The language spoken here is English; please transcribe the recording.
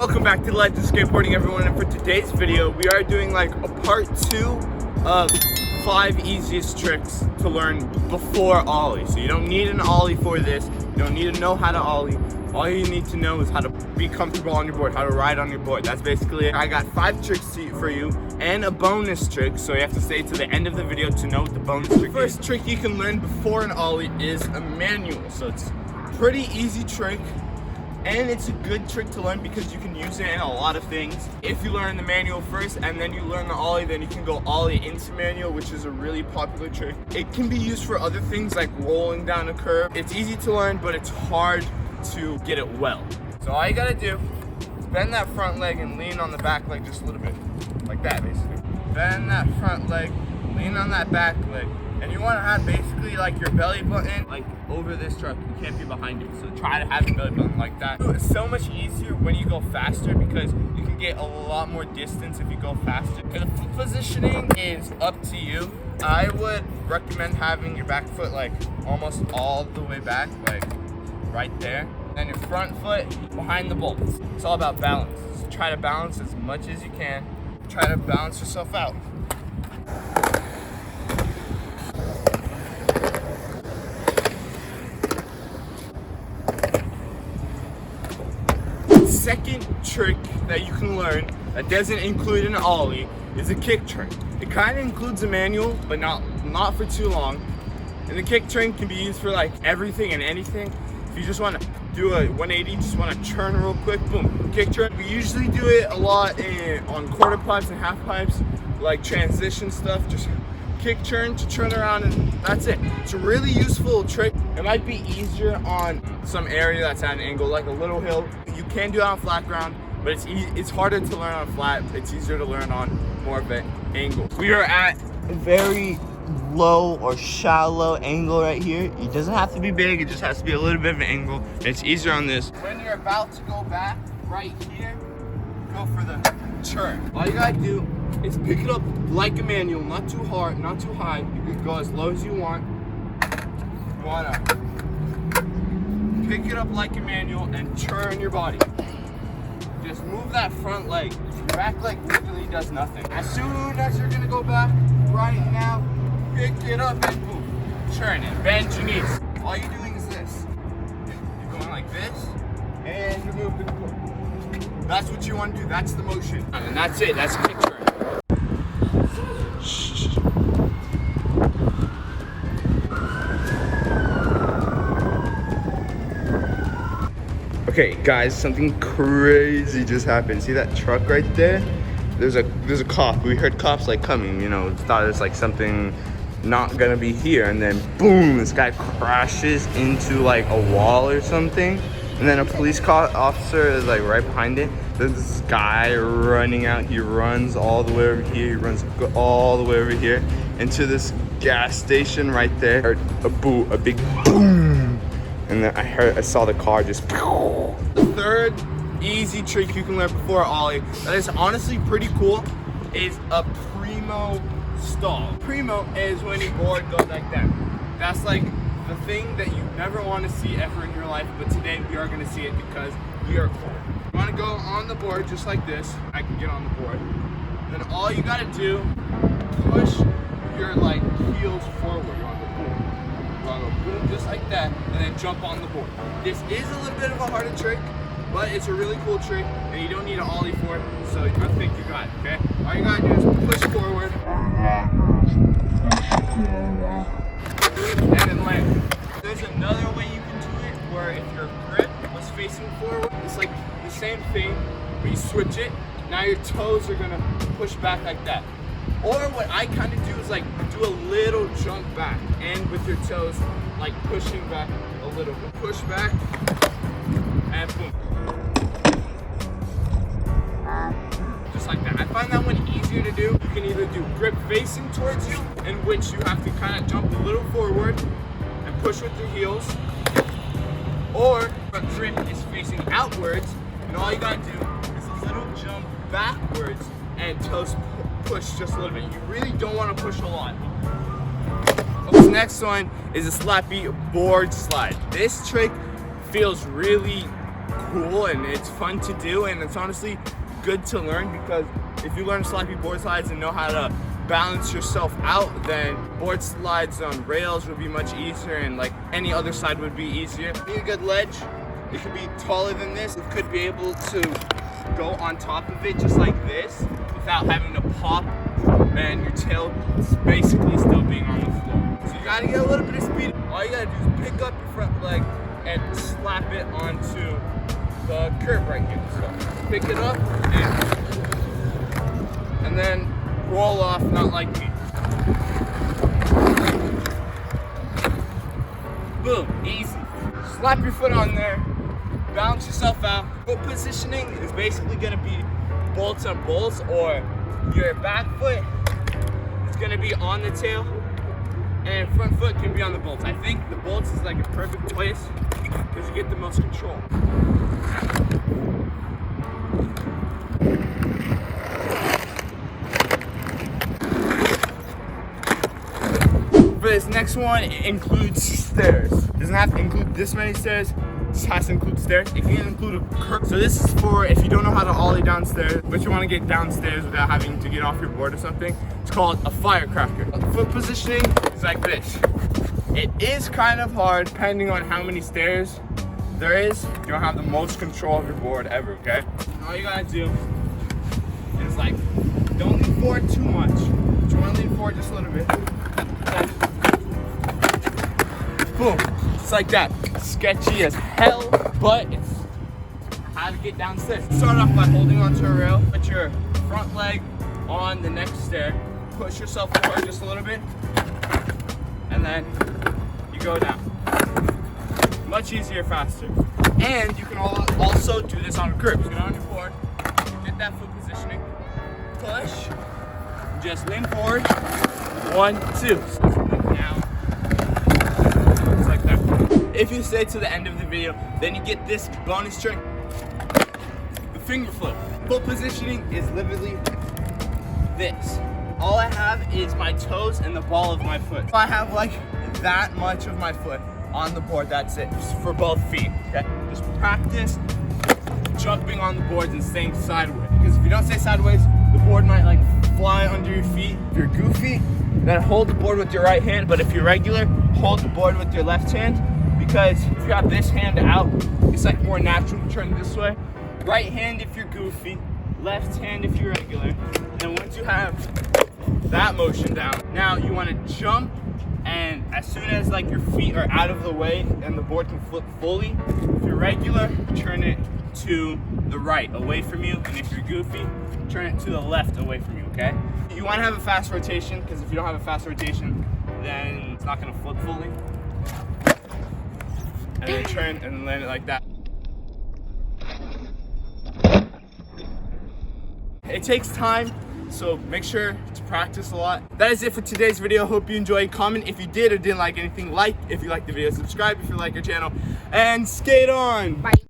Welcome back to the Legend of Skateboarding, everyone, and for today's video we are doing like a part 2 of 5 easiest tricks to learn before Ollie. So you don't need an Ollie for this, you don't need to know how to Ollie. All you need to know is how to be comfortable on your board, how to ride on your board. That's basically it. I got 5 tricks for you and a bonus trick, so you have to stay to the end of the video to know what the bonus trick is. The first trick you can learn before an Ollie is a manual. So it's a pretty easy trick. And it's a good trick to learn because you can use it in a lot of things. If you learn the manual first and then you learn the Ollie, then you can go Ollie into manual, which is a really popular trick. It can be used for other things like rolling down a curve. It's easy to learn, but it's hard to get it well. So all you gotta do is bend that front leg and lean on the back leg just a little bit. Like that, basically. Bend that front leg, lean on that back leg. And you want to have basically like your belly button like over this truck. You can't be behind it. So try to have your belly button like that. It's so much easier when you go faster because you can get a lot more distance if you go faster. And the foot positioning is up to you. I would recommend having your back foot like almost all the way back, like right there. And your front foot behind the bolts. It's all about balance. So try to balance as much as you can. Try to balance yourself out. Second trick that you can learn that doesn't include an Ollie is a kick turn. It kind of includes a manual, but not for too long. And the kick turn can be used for like everything and anything. If you just want to do a 180, just want to turn real quick, boom, kick turn. We usually do it a lot on quarter pipes and half pipes, like transition stuff. Just kick turn to turn around, and that's it. It's a really useful trick. It might be easier on some area that's at an angle, like a little hill. You can do it on flat ground, but it's harder to learn on flat. It's easier to learn on more of an angle. We are at a very low or shallow angle right here. It doesn't have to be big, it just has to be a little bit of an angle. It's easier on this. When you're about to go back right here, go for the turn. All you gotta do is pick it up like a manual, not too hard, not too high. You can go as low as you want. You wanna pick it up like a manual and turn your body. Just move that front leg. Your back leg literally does nothing. As soon as you're gonna go back, right now, pick it up and boom, turn it. Bend your knees. All you're doing is this. You're going like this, and you're moving forward. That's what you want to do. That's the motion. And that's it. That's a kick turn. Okay, guys, something crazy just happened. See that truck right there? There's a cop. We heard cops like coming. You know, thought it's like something not gonna be here, and then boom, this guy crashes into like a wall or something. And then a police officer is like right behind it. There's this guy running out. He runs all the way over here. He runs all the way over here into this gas station right there. Heard a big boom. And then I saw the car just. The third easy trick you can learn before Ollie that is honestly pretty cool is a Primo Stall. Primo is when your board goes like that. That's like the thing that you never want to see ever in your life, but today we are going to see it because we are cool. You want to go on the board just like this. I can get on the board. And then all you got to do, push your like heels forward on the board. Boom, just like that, and then jump on the board. This is a little bit of a harder trick, but it's a really cool trick, and you don't need an Ollie for it, so I think you got it, okay? All you gotta do is push forward, and then land. There's another way you can do it, where if your grip was facing forward, it's like the same thing, but you switch it, now your toes are gonna push back like that. Or what I kind of do is like do a little jump back and with your toes like pushing back a little bit. Push back and boom. Just like that. I find that one easier to do. You can either do grip facing towards you, in which you have to kind of jump a little forward and push with your heels. Or a grip is facing outwards and all you gotta do is a little jump backwards and toes push just a little bit. You really don't want to push a lot. This next one is a slappy board slide. This trick feels really cool and it's fun to do, and it's honestly good to learn, because if you learn sloppy board slides and know how to balance yourself out, then board slides on rails would be much easier, and like any other slide would be easier. Be a good ledge. It could be taller than this. It could be able to go on top of it just like this without having to pop, and your tail is basically still being on the floor. So you gotta get a little bit of speed. All you gotta do is pick up your front leg and slap it onto the curb right here. So pick it up and then roll off, not like me. Boom, easy. Slap your foot on there, balance yourself out. Foot positioning is basically gonna be bolts on bolts, or your back foot is gonna be on the tail and front foot can be on the bolts. I think the bolts is like a perfect place because you get the most control. For this next one, it includes stairs. It doesn't have to include this many stairs. It just has to include stairs. It can include a curb. So this is for if you don't know how to ollie downstairs, but you want to get downstairs without having to get off your board or something. It's called a firecracker. Foot positioning is like this. It is kind of hard depending on how many stairs there is. You don't have the most control of your board ever, okay? And all you gotta do is like, don't lean forward too much. But you want to lean forward just a little bit. Boom, just like that. Sketchy as hell, but it's how to get downstairs. Start off by holding onto a rail, put your front leg on the next stair, push yourself forward just a little bit, and then you go down. Much easier, faster. And you can also do this on a curb. Get on your board, get that foot positioning, push, just lean forward, 1, 2. Now, just like that. If you stay to the end of the video, then you get this bonus trick, the finger flip. Foot positioning is literally this. All I have is my toes and the ball of my foot. I have like that much of my foot on the board, that's it, just for both feet, okay? Just practice jumping on the boards and staying sideways. Because if you don't stay sideways, the board might like fly under your feet. If you're goofy, then hold the board with your right hand, but if you're regular, hold the board with your left hand, because if you have this hand out, it's like more natural to turn this way. Right hand if you're goofy, left hand if you're regular. And then once you have that motion down, now you want to jump, and as soon as like your feet are out of the way and the board can flip fully, if you're regular, turn it to the right away from you, and if you're goofy, turn it to the left away from you, okay? You want to have a fast rotation, because if you don't have a fast rotation, then it's not going to flip fully. And then turn and then land it like that. It takes time, so make sure to practice a lot. That is it for today's video. Hope you enjoyed. Comment if you did or didn't like anything. Like if you liked the video. Subscribe if you like our channel. And skate on! Bye.